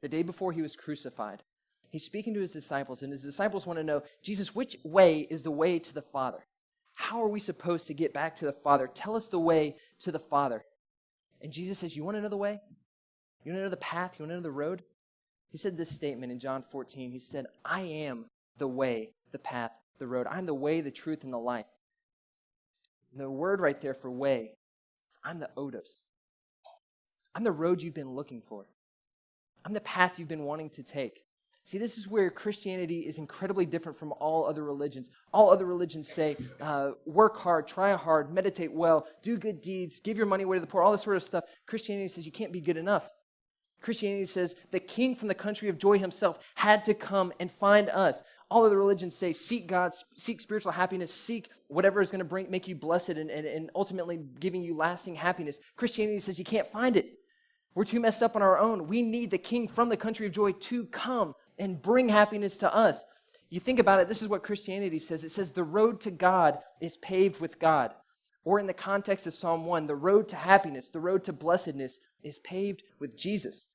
the day before he was crucified. He's speaking to his disciples, and his disciples want to know, Jesus, which way is the way to the Father? How are we supposed to get back to the Father? Tell us the way to the Father. And Jesus says, you want to know the way? You want to know the path? You want to know the road? He said this statement in John 14. He said, I am the way, the path, the road. I'm the way, the truth, and the life. And the word right there for way is I'm the odos. I'm the road you've been looking for. I'm the path you've been wanting to take. See, this is where Christianity is incredibly different from all other religions. All other religions say, work hard, try hard, meditate well, do good deeds, give your money away to the poor, all this sort of stuff. Christianity says you can't be good enough. Christianity says the king from the country of joy himself had to come and find us. All other religions say seek God, seek spiritual happiness, seek whatever is going to make you blessed and ultimately giving you lasting happiness. Christianity says you can't find it. We're too messed up on our own. We need the king from the country of joy to come and bring happiness to us. You think about it, this is what Christianity says. It says the road to God is paved with God. Or in the context of Psalm 1, the road to happiness, the road to blessedness is paved with Jesus.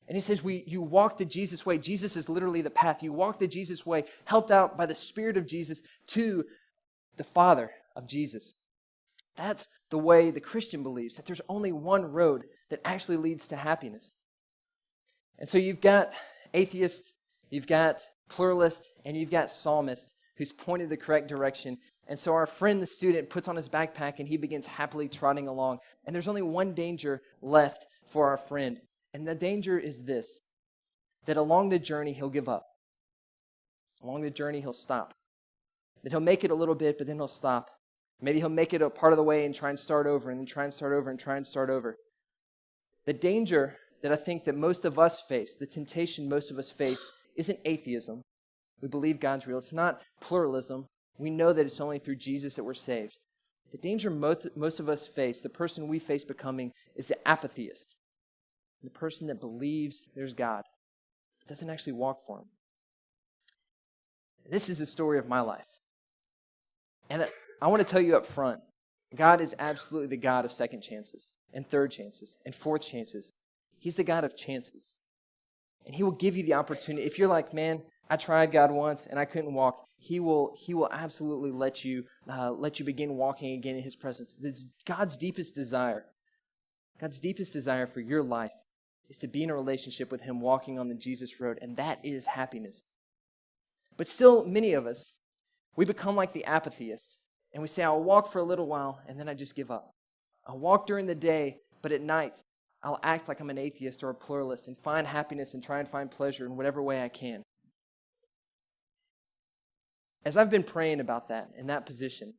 And he says you walk the Jesus way. Jesus is literally the path. You walk the Jesus way, helped out by the Spirit of Jesus to the Father of Jesus. That's the way the Christian believes, that there's only one road that actually leads to happiness. And so you've got atheists, you've got pluralists, and you've got psalmists who's pointed the correct direction. And so our friend, the student, puts on his backpack and he begins happily trotting along. And there's only one danger left for our friend. And the danger is this, that along the journey he'll give up. Along the journey he'll stop. That he'll make it a little bit, but then he'll stop. Maybe he'll make it a part of the way and try and start over, and then try and start over and try and start over. The danger that I think that most of us face, the temptation most of us face, isn't atheism. We believe God's real. It's not pluralism. We know that it's only through Jesus that we're saved. The danger most of us face, the person we face becoming, is the apatheist. The person that believes there's God, but doesn't actually walk for him. This is the story of my life. And I want to tell you up front, God is absolutely the God of second chances, and third chances, and fourth chances. He's the God of chances. And he will give you the opportunity. If you're like, man, I tried God once and I couldn't walk, He will absolutely let you begin walking again in his presence. This is God's deepest desire. God's deepest desire for your life is to be in a relationship with him, walking on the Jesus road, and that is happiness. But still, many of us, we become like the apatheist, and we say, I'll walk for a little while, and then I just give up. I'll walk during the day, but at night, I'll act like I'm an atheist or a pluralist and find happiness and try and find pleasure in whatever way I can. As I've been praying about that, in that position,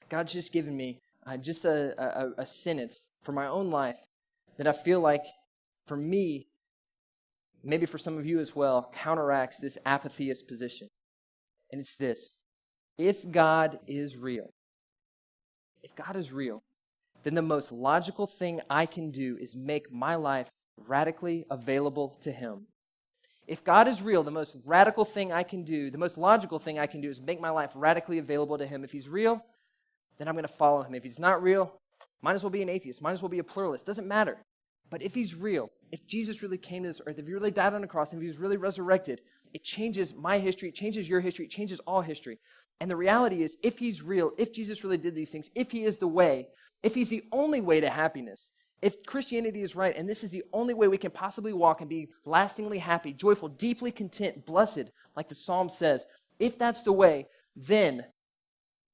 God's just given me just a sentence for my own life that I feel like, for me, maybe for some of you as well, counteracts this apatheist position. And it's this: if God is real, then the most logical thing I can do is make my life radically available to him. If God is real, the most radical thing I can do, the most logical thing I can do is make my life radically available to him. If he's real, then I'm going to follow him. If he's not real, might as well be an atheist, might as well be a pluralist, doesn't matter. But if he's real, if Jesus really came to this earth, if he really died on the cross, if he was really resurrected, it changes my history, it changes your history, it changes all history. And the reality is, if he's real, if Jesus really did these things, if he is the way, if he's the only way to happiness, if Christianity is right, and this is the only way we can possibly walk and be lastingly happy, joyful, deeply content, blessed, like the Psalm says, if that's the way, then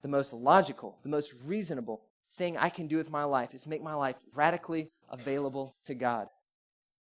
the most logical, the most reasonable thing I can do with my life is make my life radically available to God.